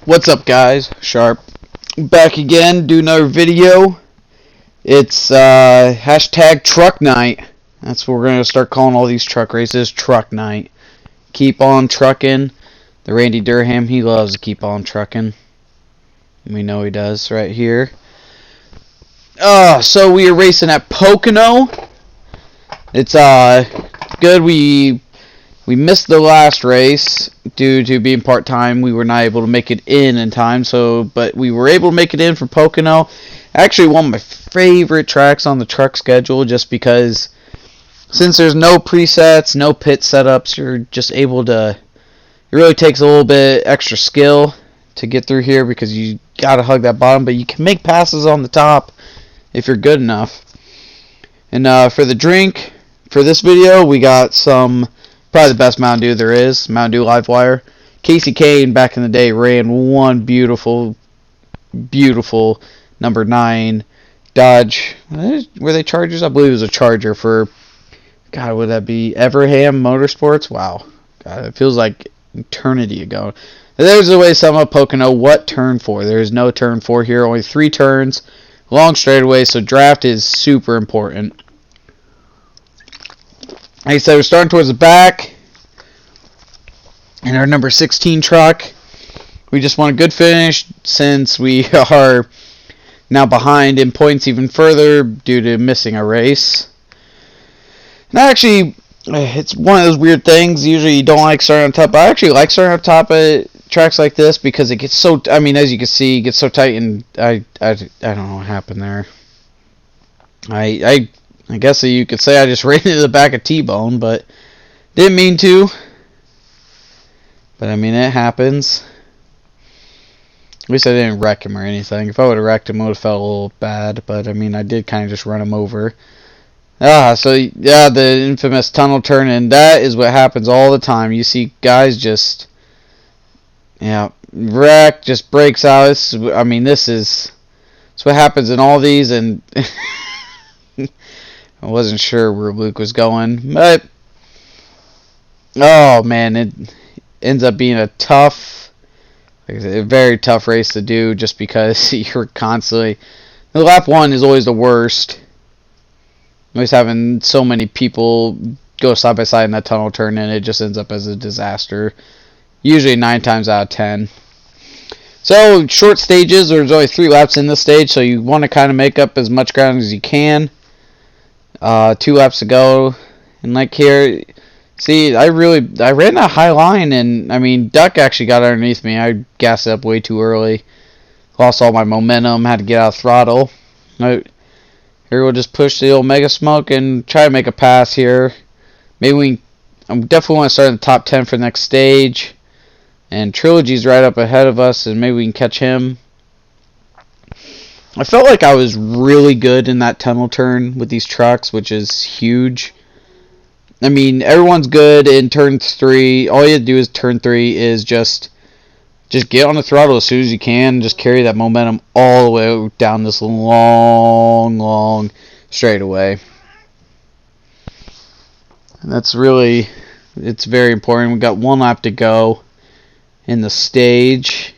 What's up, guys? Sharp back again, do another video. It's hashtag truck night. That's what we're gonna start calling all these truck races, truck night. Keep on trucking. The Randy Durham, he loves to keep on trucking. We know he does right here. So we are racing at Pocono. It's good. We missed the last race due to being part-time. We were not able to make it in time, but we were able to make it in for Pocono. Actually, one of my favorite tracks on the truck schedule, just because since there's no presets, no pit setups, you're just able to, it really takes a little bit extra skill to get through here because you gotta hug that bottom, but you can make passes on the top if you're good enough. And for the drink, for this video, we got some, probably the best Mountain Dew there is, Mountain Dew Livewire. Casey Kane back in the day ran one beautiful number 9 Dodge. Were they Chargers? I believe it was a Charger for, God, would that be Everham Motorsports? Wow. God, it feels like eternity ago. There's the way to sum up Pocono. What turn 4? There's no turn 4 here. Only 3 turns. Long straightaway, so draft is super important. Like I said, we're starting towards the back in our number 16 truck. We just want a good finish since we are now behind in points even further due to missing a race. And actually, it's one of those weird things. Usually you don't like starting on top, but I actually like starting on top of tracks like this because it gets so, I mean, as you can see, it gets so tight, and I don't know what happened there. I guess you could say I just ran into the back of T-Bone, but didn't mean to. But I mean, it happens. At least I didn't wreck him or anything. If I would have wrecked him, it would have felt a little bad. But I mean, I did kind of just run him over. So yeah, the infamous tunnel turn, and that is what happens all the time. You see guys just, wreck, just breaks out. I mean, it's what happens in all these, and I wasn't sure where Luke was going, but oh man, it ends up being a tough, like I said, a very tough race to do, just because you're constantly, the lap 1 is always the worst. Always having so many people go side by side in that tunnel turn, and it just ends up as a disaster. Usually 9 times out of 10. So short stages, there's only 3 laps in this stage, so you want to kind of make up as much ground as you can. 2 laps to go, and like here, see, I ran a high line, and I mean, Duck actually got underneath me. I gassed up way too early, lost all my momentum, had to get out of throttle. Here we'll just push the old Mega Smoke and try to make a pass here. Maybe I definitely want to start in the top 10 for the next stage, and Trilogy's right up ahead of us, and maybe we can catch him. I felt like I was really good in that tunnel turn with these trucks, which is huge. I mean, everyone's good in turn 3. All you have to do is turn 3 is just get on the throttle as soon as you can. Just carry that momentum all the way down this long straightaway. And that's really, it's very important. We've got 1 lap to go in the stage.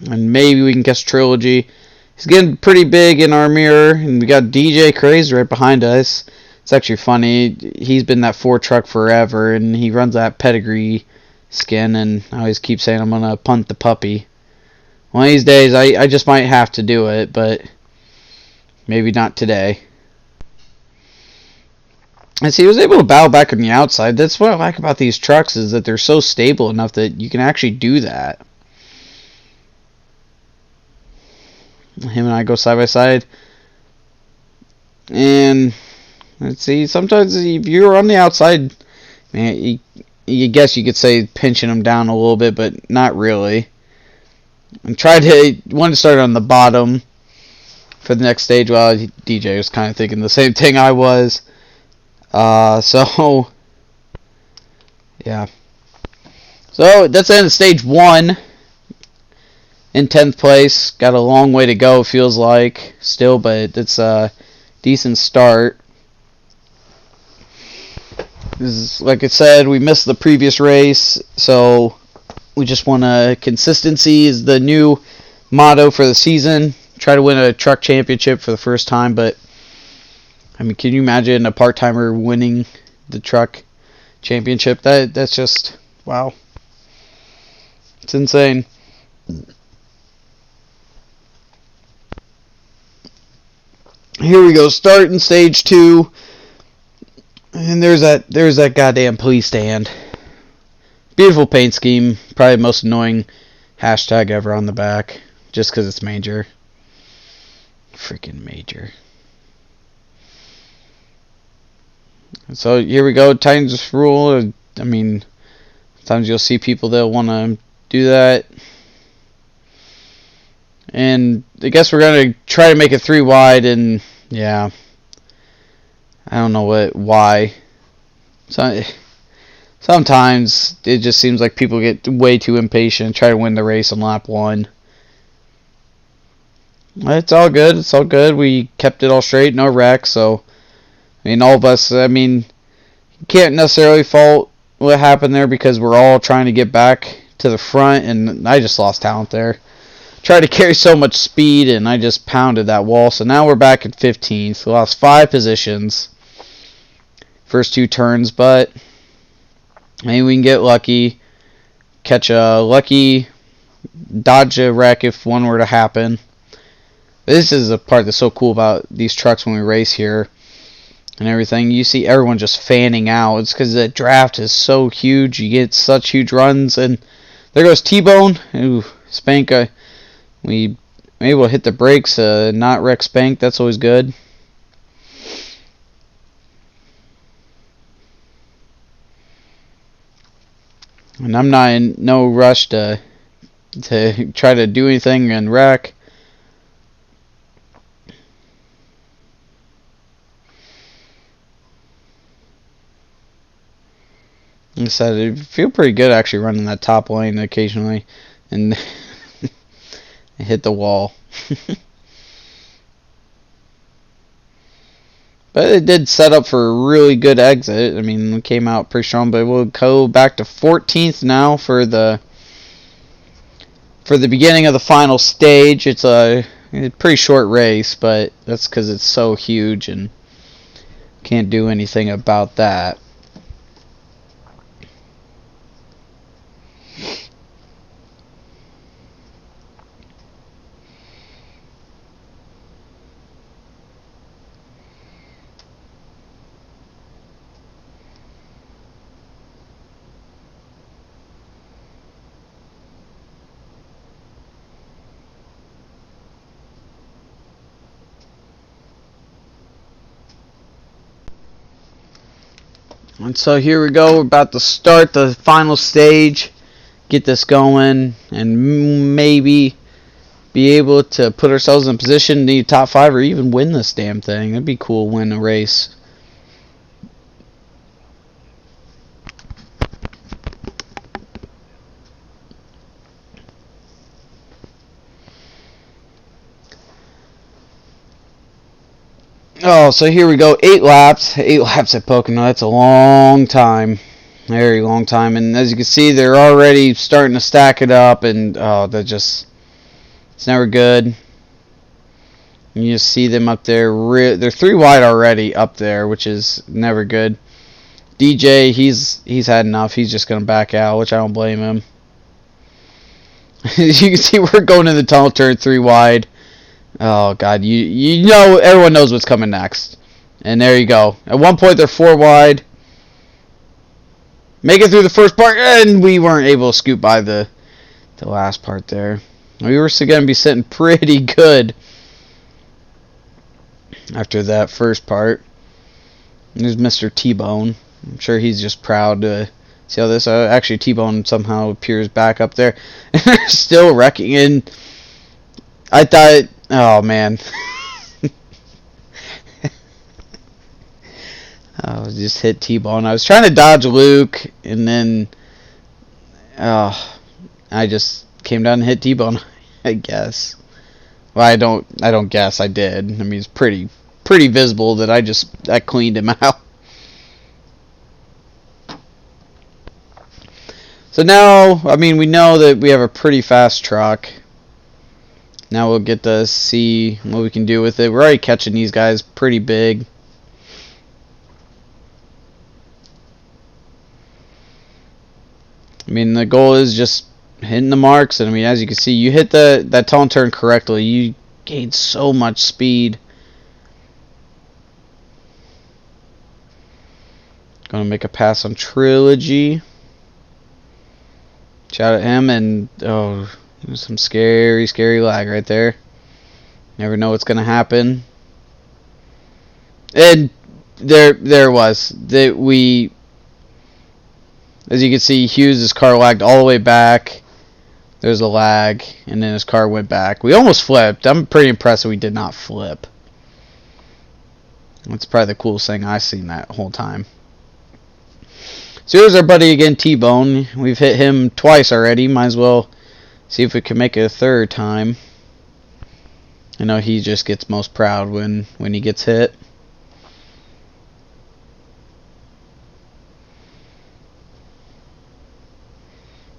And maybe we can catch Trilogy. He's getting pretty big in our mirror. And we got DJ Crazy right behind us. It's actually funny. He's been that 4 truck forever, and he runs that pedigree skin, and I always keep saying I'm going to punt the puppy. One of these days, I just might have to do it, but maybe not today. And see, he was able to battle back on the outside. That's what I like about these trucks, is that they're so stable enough that you can actually do that. Him and I go side by side. And let's see, sometimes if you're on the outside, man, you guess you could say pinching him down a little bit, but not really. And wanted to start on the bottom for the next stage. Well, DJ was kind of thinking the same thing I was. So yeah. So that's the end of stage 1. In 10th place. Got a long way to go, feels like, still, but it's a decent start. like I said, we missed the previous race, so we just want consistency is the new motto for the season. Try to win a truck championship for the first time, but I mean, can you imagine a part-timer winning the truck championship? That's just wow. It's insane. Here we go, starting stage 2. And there's that goddamn police stand. Beautiful paint scheme. Probably the most annoying hashtag ever on the back. Just because it's major. Freaking major. So here we go. Titans rule. I mean, sometimes you'll see people that want to do that. And I guess we're going to try to make it 3 wide. And yeah. I don't know why. So, sometimes it just seems like people get way too impatient and try to win the race on lap 1. It's all good. It's all good. We kept it all straight. No wrecks. So, I mean, all of us, I mean, you can't necessarily fault what happened there because we're all trying to get back to the front, and I just lost talent there. Tried to carry so much speed, and I just pounded that wall. So now we're back at 15th. We lost 5 positions. First 2 turns, but maybe we can get lucky. Catch a lucky, dodge a wreck if one were to happen. This is the part that's so cool about these trucks when we race here and everything. You see everyone just fanning out. It's because the draft is so huge. You get such huge runs. And there goes T-Bone. Ooh, Spank. We maybe we'll hit the brakes, not wreck Spank. That's always good. And I'm not in no rush to try to do anything and wreck. Like I said, I feel pretty good actually running that top lane occasionally, and hit the wall. But it did set up for a really good exit. I mean, it came out pretty strong, but we'll go back to 14th now for the beginning of the final stage. It's a pretty short race, but that's because it's so huge and can't do anything about that. And so here we go. We're about to start the final stage. Get this going. And maybe be able to put ourselves in a position to need top 5 or even win this damn thing. That'd be cool, win a race. Oh, so here we go. 8 laps. 8 laps at Pocono. That's a long time. Very long time. And as you can see, they're already starting to stack it up. And, oh, it's never good. You just see them up there. They're 3 wide already up there, which is never good. DJ, he's had enough. He's just going to back out, which I don't blame him. As you can see, we're going in the tunnel turn 3 wide. Oh, God. You know, everyone knows what's coming next. And there you go. At one point, they're 4 wide. Make it through the first part, and we weren't able to scoot by the last part there. We were still going to be sitting pretty good after that first part. There's Mr. T-Bone. I'm sure he's just proud to see how this... actually, T-Bone somehow appears back up there. Still wrecking, and I thought... Oh, man. I just hit T-Bone. I was trying to dodge Luke, and then... I just came down and hit T-Bone, I guess. Well, I don't guess. I did. I mean, it's pretty visible that I cleaned him out. So now, I mean, we know that we have a pretty fast truck. Now we'll get to see what we can do with it. We're already catching these guys pretty big. I mean, the goal is just hitting the marks. And I mean, as you can see, you hit that tall turn correctly, you gain so much speed. Gonna make a pass on Trilogy. Shout at him, and oh, there's some scary lag right there. Never know what's gonna happen. And there it was. That we, as you can see, Hughes' car lagged all the way back. There's a lag, and then his car went back. We almost flipped. I'm pretty impressed that we did not flip. That's probably the coolest thing I've seen that whole time. So here's our buddy again, T-Bone. We've hit him twice already. Might as well see if we can make it a third time. I know he just gets most proud when he gets hit.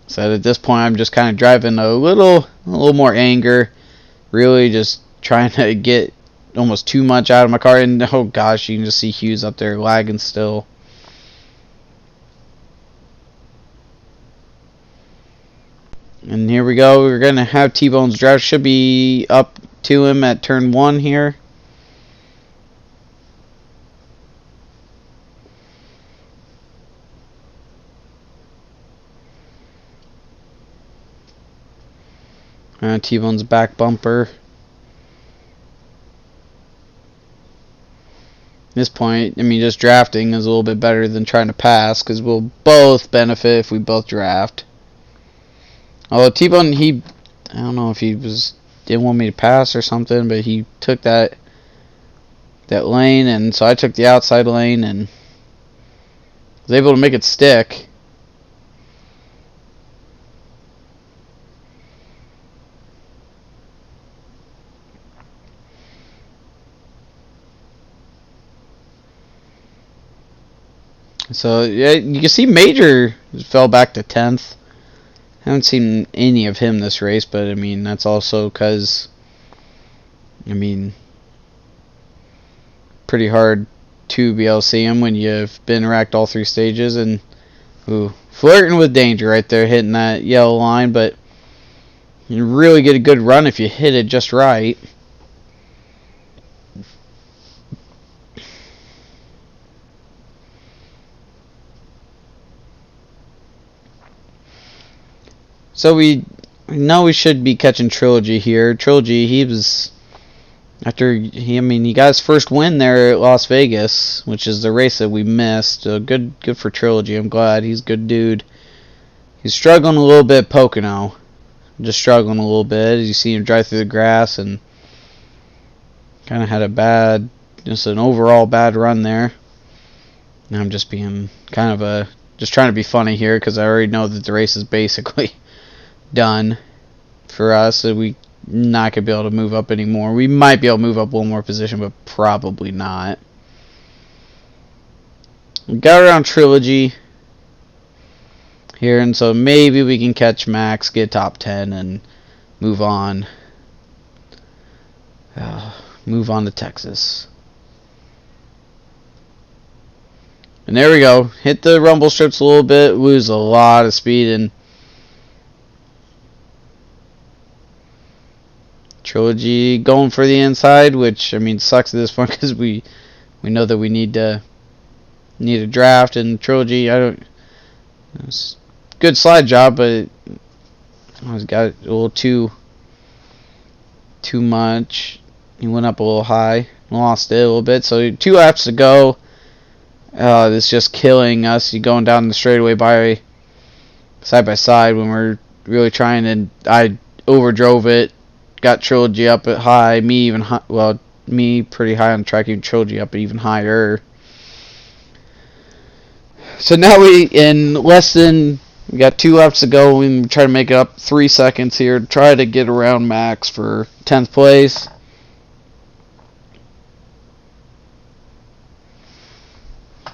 So at this point, I'm just kind of driving a little more anger. Really just trying to get almost too much out of my car. And oh gosh, you can just see Hughes up there lagging still. And here we go. We're going to have T-Bone's drive. Should be up to him at turn 1 here. T-Bone's back bumper. At this point, I mean, just drafting is a little bit better than trying to pass, because we'll both benefit if we both draft. Although T-Bone, I don't know if he didn't want me to pass or something, but he took that lane, and so I took the outside lane and was able to make it stick. So yeah, you can see Major fell back to 10th. Haven't seen any of him this race, but I mean, that's also because, I mean, pretty hard to be able to see him when you've been racked all 3 stages. And ooh, flirting with danger right there, hitting that yellow line, but you really get a good run if you hit it just right. So we know we should be catching Trilogy here. Trilogy, he was I mean, he got his first win there at Las Vegas, which is the race that we missed. Good for Trilogy. I'm glad. He's a good dude. He's struggling a little bit at Pocono. Just struggling a little bit as you see him drive through the grass, and kind of had just an overall bad run there. And I'm just being kind of just trying to be funny here, because I already know that the race is basically done for us, so we not gonna be able to move up anymore. We might be able to move up one more position, but probably not. We got around Trilogy here, and so maybe we can catch Max, get top 10, and move on. Move on to Texas. And there we go. Hit the rumble strips a little bit, lose a lot of speed, and Trilogy going for the inside, which I mean sucks at this point because we know that we need a draft. And Trilogy, it's good slide job, but I got a little too much. He went up a little high, lost it a little bit. So 2 laps to go. This is just killing us. You're going down the straightaway by side by side when we're really trying, and I overdrove it. Got Trilogy up at high, me pretty high on the track, even Trilogy up even higher. So now we got 2 laps to go. We try to make it up 3 seconds here to try to get around Max for 10th place.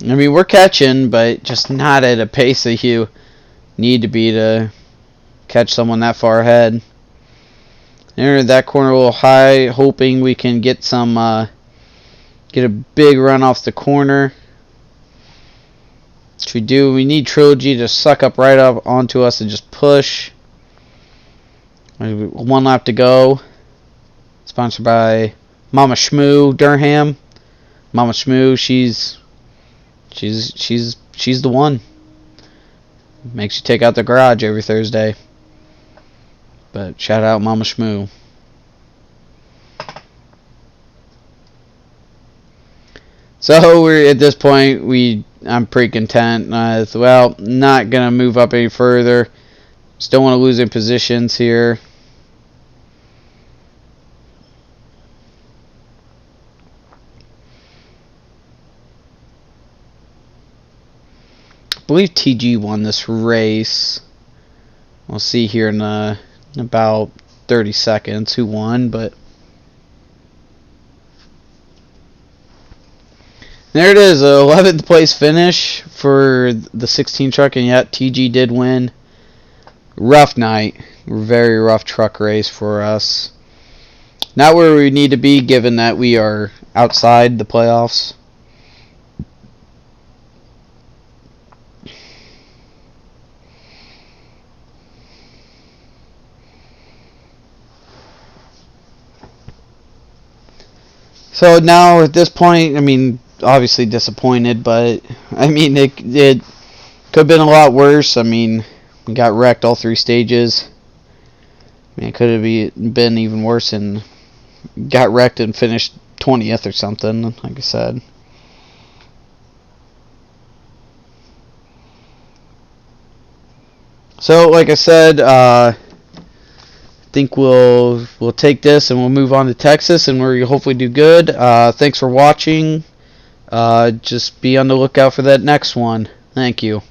I mean, we're catching, but just not at a pace that you need to be to catch someone that far ahead. Enter that corner a little high, hoping we can get some get a big run off the corner. Which we do. We need Trilogy to suck up right up onto us and just push. 1 lap to go. Sponsored by Mama Shmoo Durham. Mama Shmoo, she's the one. Makes you take out the garage every Thursday. But shout out Mama Shmoo. So we're at this point. I'm pretty content. Well, not gonna move up any further. Just don't want to lose any positions here. I believe TG won this race. We'll see here in about 30 seconds who won, but there it is, 11th place finish for the 16 truck, and yet TG did win. Rough night, very rough truck race for us. Not where we need to be, given that we are outside the playoffs. So now at this point, I mean, obviously disappointed, but I mean, it could have been a lot worse. I mean, we got wrecked all 3 stages. I mean, it could have been even worse and got wrecked and finished 20th or something, like I said. So, like I said, I think we'll take this and we'll move on to Texas, and we'll hopefully do good. Thanks for watching. Just be on the lookout for that next one. Thank you.